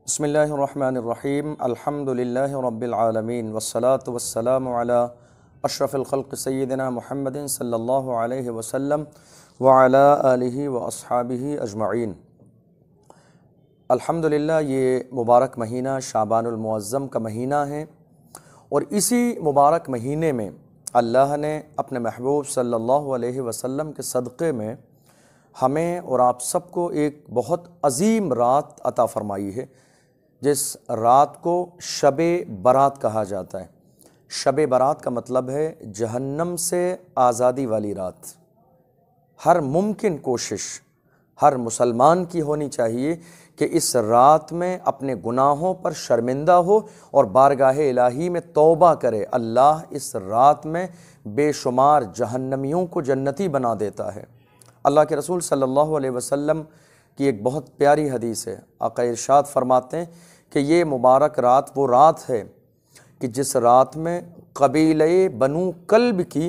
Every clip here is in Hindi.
बिस्मिल्लाहिर्रहमानिर्रहीम अल्हम्दुलिल्लाहि रब्बिल आलमीन वस्सलातु वस्सलामु अला अशरफिल खल्क़ सय्यिदिना मुहम्मदिन सल्लल्लाहु अलैहि वसल्लम व अला आलिहि व अस्हाबिहि अजमईन। अल्हम्दुलिल्लाह, ये मुबारक महीना शाबानुल मुअज़्ज़म का महीना है और इसी मुबारक महीने में अल्लाह ने अपने महबूब सल्लल्लाहु अलैहि वसल्लम के सदक़े में हमें और आप सबको एक बहुत अजीम रात अता फ़रमाई है, जिस रात को शब-ए-बरात कहा जाता है। शब-ए-बरात का मतलब है जहन्नम से आज़ादी वाली रात। हर मुमकिन कोशिश हर मुसलमान की होनी चाहिए कि इस रात में अपने गुनाहों पर शर्मिंदा हो और बारगाह इलाही में तौबा करे। अल्लाह इस रात में बेशुमार जहन्नमियों को जन्नती बना देता है। अल्लाह के रसूल सल्लल्लाहु अलैहि वसल्लम की एक बहुत प्यारी हदीस है। आका इरशाद फरमाते हैं कि ये मुबारक रात वो रात है कि जिस रात में कबीले बनु कल्ब की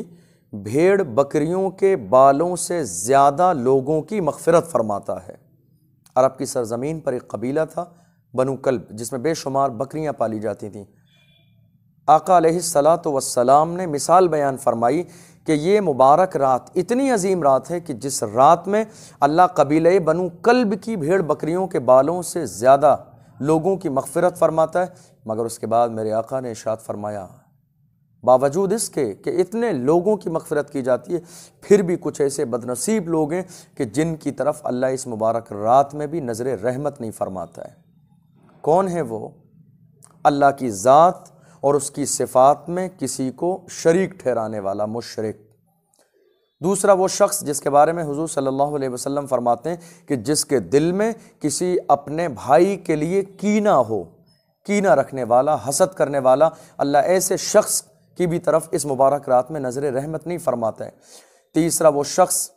भेड़ बकरियों के बालों से ज़्यादा लोगों की मग़फ़िरत फरमाता है। अरब की सरज़मीन पर एक कबीला था बनु कल्ब, जिसमें बेशुमार बकरियां पाली जाती थीं। आका अलैहिस्सलातु वस्सलाम ने मिसाल बयान फरमाई कि ये मुबारक रात इतनी अजीम रात है कि जिस रात में अल्लाह कबीले बनु कल्ब की भेड़ बकरियों के बालों से ज़्यादा लोगों की मग़फ़िरत फरमाता है। मगर उसके बाद मेरे आका ने इरशाद फरमाया, बावजूद इसके कि इतने लोगों की मग़फ़िरत की जाती है, फिर भी कुछ ऐसे बदनसीब लोग हैं कि जिनकी तरफ अल्लाह इस मुबारक रात में भी नज़र रहमत नहीं फरमाता है। कौन है वो? अल्लाह की ज़ात और उसकी सिफ़ात में किसी को शरीक ठहराने वाला मुशरिक। दूसरा वो शख्स जिसके बारे में हुज़ूर सल्लल्लाहु अलैहि वसल्लम फरमाते हैं कि जिसके दिल में किसी अपने भाई के लिए कीना हो, कीना रखने वाला, हसद करने वाला, अल्लाह ऐसे शख्स की भी तरफ इस मुबारक रात में नज़र रहमत नहीं फरमाता है। तीसरा वो शख्स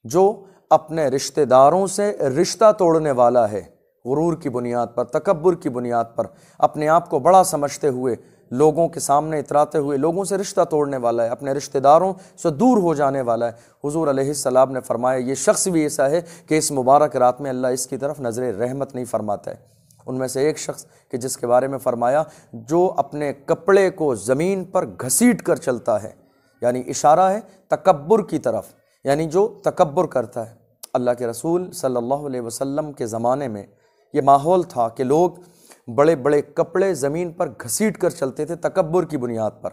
जो अपने रिश्तेदारों से रिश्ता तोड़ने वाला है, गुरूर की बुनियाद पर, तकब्बुर की बुनियाद पर, अपने आप को बड़ा समझते हुए, लोगों के सामने इतराते हुए लोगों से रिश्ता तोड़ने वाला है, अपने रिश्तेदारों से दूर हो जाने वाला है। हुज़ूर अलैहिस्सलाम ने फरमाया ये शख्स भी ऐसा है कि इस मुबारक रात में अल्लाह इसकी तरफ नज़र रहमत नहीं फरमाता है। उनमें से एक शख्स कि जिसके बारे में फरमाया जो अपने कपड़े को ज़मीन पर घसीट कर चलता है, यानी इशारा है तकब्बुर की तरफ, यानी जो तकब्बुर करता है। अल्लाह के रसूल सल्लल्लाहु अलैहि वसल्लम के ज़माने में ये माहौल था कि लोग बड़े बड़े कपड़े ज़मीन पर घसीट कर चलते थे तकब्बुर की बुनियाद पर।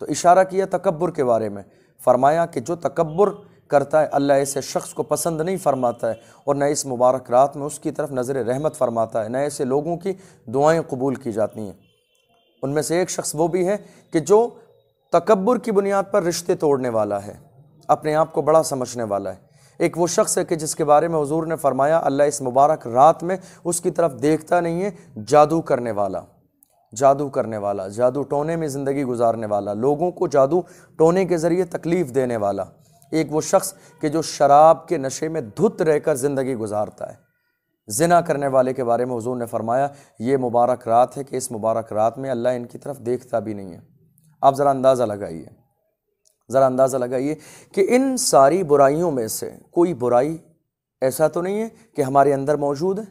तो इशारा किया तकब्बुर के बारे में, फरमाया कि जो तकब्बुर करता है अल्लाह ऐसे शख्स को पसंद नहीं फरमाता है और न इस मुबारक रात में उसकी तरफ नज़र रहमत फरमाता है, न ऐसे लोगों की दुआएं कबूल की जाती हैं। उनमें से एक शख्स वो भी है कि जो तकब्बुर की बुनियाद पर रिश्ते तोड़ने वाला है, अपने आप को बड़ा समझने वाला है। एक वो शख्स है कि जिसके बारे में हुजूर ने फरमाया अल्लाह इस मुबारक रात में उसकी तरफ देखता नहीं है, जादू करने वाला, जादू करने वाला, जादू टोने में ज़िंदगी गुजारने वाला, लोगों को जादू टोने के ज़रिए तकलीफ़ देने वाला। एक वो शख्स कि जो शराब के नशे में धुत रहकर ज़िंदगी गुजारता है। ज़िना करने वाले के बारे में हुजूर ने फरमाया ये मुबारक रात है कि इस मुबारक रात में अल्लाह इनकी तरफ देखता भी नहीं है। आप ज़रा अंदाज़ा लगाइए, ज़रा अंदाज़ा लगाइए कि इन सारी बुराइयों में से कोई बुराई ऐसा तो नहीं है कि हमारे अंदर मौजूद है।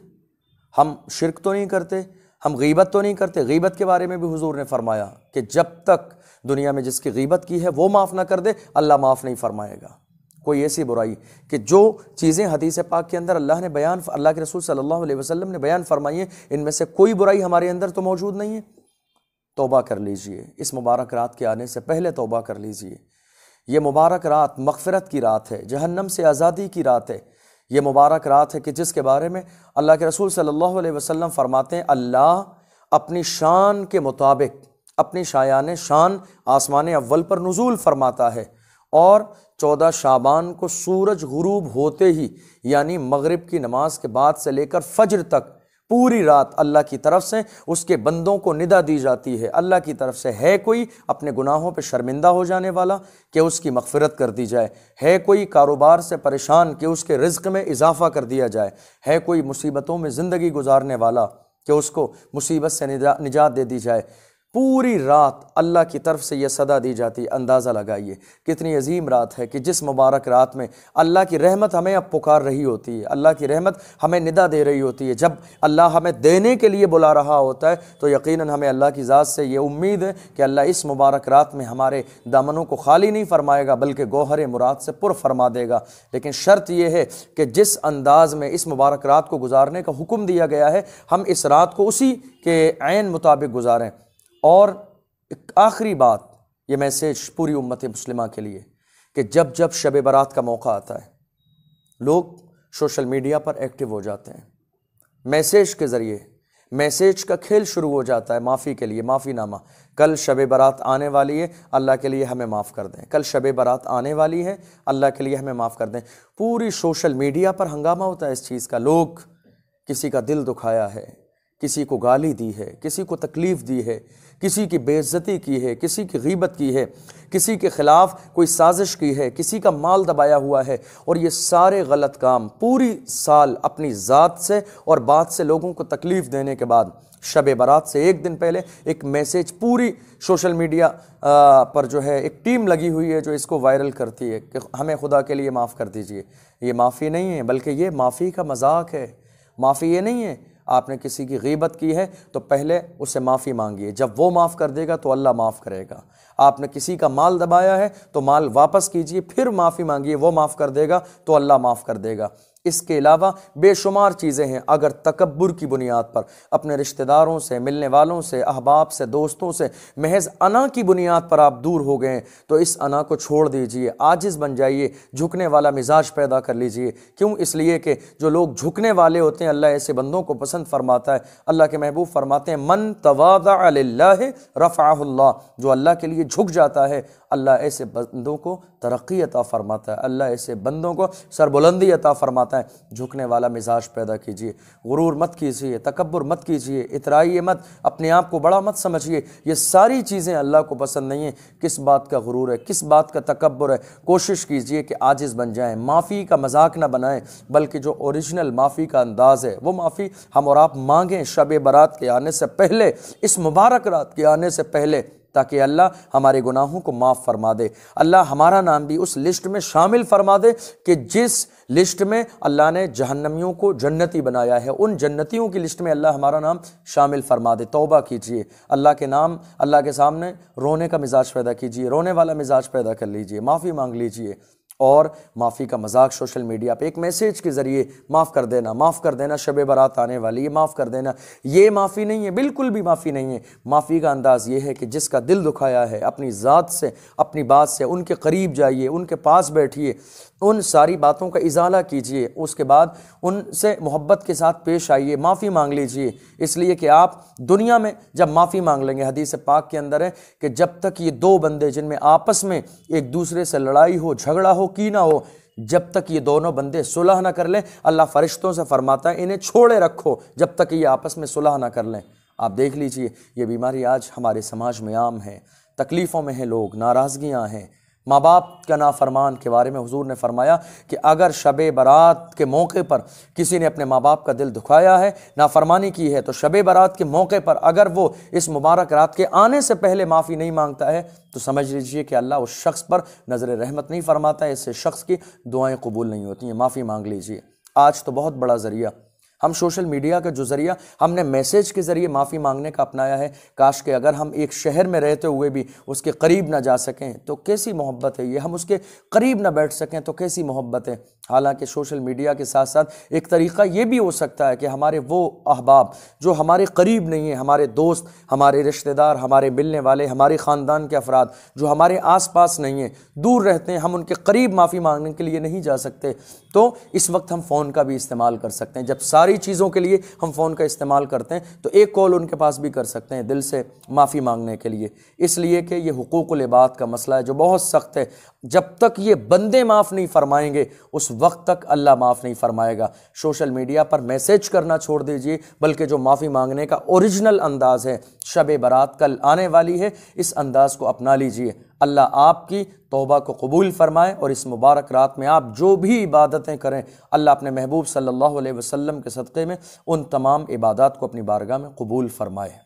हम शिर्क तो नहीं करते, हम गीबत तो नहीं करते। गीबत के बारे में भी हुजूर ने फरमाया कि जब तक दुनिया में जिसकी गीबत की है वो माफ़ ना कर दे, अल्लाह माफ़ नहीं फरमाएगा। कोई ऐसी बुराई कि जो चीज़ें हदीस पाक के अंदर अल्लाह के रसूल सल्लल्लाहु अलैहि वसल्लम ने बयान फरमाई है, इनमें से कोई बुराई हमारे अंदर तो मौजूद नहीं है। तौबा कर लीजिए, इस मुबारक रात के आने से पहले तौबा कर लीजिए। ये मुबारक रात मग़फ़िरत की रात है, जहन्नम से आज़ादी की रात है। ये मुबारक रात है कि जिसके बारे में अल्लाह के रसूल सल्लल्लाहु अलैहि वसल्लम फरमाते हैं अल्लाह अपनी शान के मुताबिक, अपनी शायान शान आसमान अव्वल पर नुज़ूल फरमाता है और 14 शाबान को सूरज गुरूब होते ही, यानी मगरिब की नमाज के बाद से लेकर फज्र तक पूरी रात अल्लाह की तरफ से उसके बंदों को निदा दी जाती है। अल्लाह की तरफ से है कोई अपने गुनाहों पे शर्मिंदा हो जाने वाला कि उसकी मग़फ़िरत कर दी जाए, है कोई कारोबार से परेशान कि उसके रिज़्क़ में इजाफ़ा कर दिया जाए, है कोई मुसीबतों में ज़िंदगी गुजारने वाला कि उसको मुसीबत से निजात दे दी जाए। पूरी रात अल्लाह की तरफ से यह सदा दी जाती है। अंदाज़ा लगाइए कितनी अजीम रात है कि जिस मुबारक रात में अल्लाह की रहमत हमें अब पुकार रही होती है, अल्लाह की रहमत हमें निदा दे रही होती है। जब अल्लाह हमें देने के लिए बुला रहा होता है तो यकीनन हमें अल्लाह की ज़ात से ये उम्मीद है कि अल्लाह इस मुबारक रात में हमारे दामनों को खाली नहीं फरमाएगा बल्कि गौहर मुराद से पुर फरमा देगा। लेकिन शर्त यह है कि जिस अंदाज में इस मुबारक रात को गुजारने का हुक्म दिया गया है हम इस रात को उसी के ऐन मुताबिक गुजारें। और एक आखिरी बात, ये मैसेज पूरी उम्मत मुस्लिमा के लिए कि जब जब शब बारात का मौका आता है लोग सोशल मीडिया पर एक्टिव हो जाते हैं, मैसेज के ज़रिए मैसेज का खेल शुरू हो जाता है माफ़ी के लिए, माफ़ीनामा। कल शब बारात आने वाली है, अल्लाह के लिए हमें माफ़ कर दें। कल शब बारात आने वाली है, अल्लाह के लिए हमें माफ़ कर दें। पूरी सोशल मीडिया पर हंगामा होता है इस चीज़ का। लोग किसी का दिल दुखाया है, किसी को गाली दी है, किसी को तकलीफ़ दी है, किसी की बेइज्जती की है, किसी की गीबत की है, किसी के ख़िलाफ़ कोई साजिश की है, किसी का माल दबाया हुआ है। और ये सारे गलत काम पूरी साल अपनी ज़ात से और बात से लोगों को तकलीफ़ देने के बाद शब बारात से एक दिन पहले एक मैसेज पूरी सोशल मीडिया पर जो है एक टीम लगी हुई है जो इसको वायरल करती है कि हमें खुदा के लिए माफ़ कर दीजिए। ये माफ़ी नहीं है बल्कि ये माफ़ी का मजाक है। माफ़ी ये नहीं है आपने किसी की गीबत की है तो पहले उससे माफ़ी मांगिए, जब वो माफ़ कर देगा तो अल्लाह माफ़ करेगा। आपने किसी का माल दबाया है तो माल वापस कीजिए, फिर माफ़ी मांगिए, वो माफ़ कर देगा तो अल्लाह माफ़ कर देगा। इसके अलावा बेशुमार चीज़ें हैं। अगर तकब्बुर की बुनियाद पर अपने रिश्तेदारों से, मिलने वालों से, अहबाब से, दोस्तों से महज अना की बुनियाद पर आप दूर हो गए तो इस अना को छोड़ दीजिए, आजिज़ बन जाइए, झुकने वाला मिजाज पैदा कर लीजिए। क्यों? इसलिए कि जो लोग झुकने वाले होते हैं अल्लाह ऐसे बंदों को पसंद फरमाता है। अल्लाह के महबूब फरमाते हैं मन तवाज़अ लिल्लाहि रफ़अहुल्लाह, जो अल्लाह के लिए झुक जाता है अल्लाह ऐसे बंदों को तरक्की अता फरमाता है, अल्लाह ऐसे बंदों को सरबुलंदी अता फरमाता है। झुकने वाला मिजाज पैदा कीजिए, गुरूर मत कीजिए, तकब्बुर मत कीजिए, इतराइए मत, अपने आप को बड़ा मत समझिए। ये सारी चीज़ें अल्लाह को पसंद नहीं है। किस बात का गुरूर है, किस बात का तकब्बुर है? कोशिश कीजिए कि आजिज़ बन जाएं, माफ़ी का मजाक ना बनाएं बल्कि जो ओरिजिनल माफ़ी का अंदाज़ है वो माफ़ी हम और आप मांगें शब बारात के आने से पहले, इस मुबारक रात के आने से पहले, ताकि अल्लाह हमारे गुनाहों को माफ़ फरमा दे। अल्लाह हमारा नाम भी उस लिस्ट में शामिल फरमा दे कि जिस लिस्ट में अल्लाह ने जहन्नमियों को जन्नती बनाया है, उन जन्नतियों की लिस्ट में अल्लाह हमारा नाम शामिल फरमा दे। तौबा कीजिए, अल्लाह के नाम, अल्लाह के सामने रोने का मिजाज पैदा कीजिए, रोने वाला मिजाज पैदा कर लीजिए, माफ़ी मांग लीजिए। और माफ़ी का मजाक सोशल मीडिया पे एक मैसेज के ज़रिए माफ़ कर देना, माफ़ कर देना, शब बारात आने वाली है, माफ़ कर देना, ये माफ़ी नहीं है, बिल्कुल भी माफ़ी नहीं है। माफ़ी का अंदाज़ ये है कि जिसका दिल दुखाया है अपनी ज़ात से, अपनी बात से, उनके करीब जाइए, उनके पास बैठिए, उन सारी बातों का इजाला कीजिए, उसके बाद उनसे मोहब्बत के साथ पेश आइए, माफ़ी मांग लीजिए। इसलिए कि आप दुनिया में जब माफ़ी मांग लेंगे, हदीस पाक के अंदर है कि जब तक ये दो बंदे जिनमें आपस में एक दूसरे से लड़ाई हो, झगड़ा हो, कीना हो, जब तक ये दोनों बंदे सुलह ना कर लें, अल्लाह फरिश्तों से फरमाता है इन्हें छोड़े रखो जब तक ये आपस में सुलह ना कर लें। आप देख लीजिए ये बीमारी आज हमारे समाज में आम है, तकलीफ़ों में हैं लोग, नाराज़गियाँ हैं। माँ बाप का नाफरमान के बारे में हुजूर ने फरमाया कि अगर शब बारात के मौके पर किसी ने अपने माँ बाप का दिल दुखाया है, नाफरमानी की है, तो शब बारात के मौके पर अगर वो इस मुबारक रात के आने से पहले माफ़ी नहीं मांगता है तो समझ लीजिए कि अल्लाह उस शख्स पर नज़र रहमत नहीं फरमाता है, इससे शख्स की दुआएँ कबूल नहीं होती हैं। माफ़ी मांग लीजिए। आज तो बहुत बड़ा ज़रिया हम सोशल मीडिया का जो ज़रिया हमने मैसेज के ज़रिए माफ़ी मांगने का अपनाया है, काश के अगर हम एक शहर में रहते हुए भी उसके करीब ना जा सकें तो कैसी मोहब्बत है ये, हम उसके करीब ना बैठ सकें तो कैसी मोहब्बत है। हालांकि सोशल मीडिया के साथ साथ एक तरीक़ा ये भी हो सकता है कि हमारे वो अहबाब जो हमारे करीब नहीं हैं, हमारे दोस्त, हमारे रिश्तेदार, हमारे मिलने वाले, हमारे ख़ानदान के अफराद जो हमारे आस पास नहीं हैं, दूर रहते हैं, हम उनके करीब माफ़ी मांगने के लिए नहीं जा सकते, तो इस वक्त हम फ़ोन का भी इस्तेमाल कर सकते हैं। जब सारी चीज़ों के लिए हम फ़ोन का इस्तेमाल करते हैं तो एक कॉल उनके पास भी कर सकते हैं दिल से माफ़ी मांगने के लिए, इसलिए कि ये हुकूकुल इबाद का मसला है जो बहुत सख्त है। जब तक ये बंदे माफ़ नहीं फरमाएंगे उस वक्त तक अल्लाह माफ़ नहीं फरमाएगा। सोशल मीडिया पर मैसेज करना छोड़ दीजिए, बल्कि जो माफ़ी मांगने का ओरिजिनल अंदाज़ है, शब बारात कल आने वाली है, इस अंदाज़ को अपना लीजिए। अल्लाह आपकी तौबा को कबूल फरमाए और इस मुबारक रात में आप जो भी इबादतें करें अल्लाह अपने महबूब सल्लल्लाहु अलैहि वसल्लम के सदक़े में उन तमाम इबादत को अपनी बारगाह में कबूल फरमाए।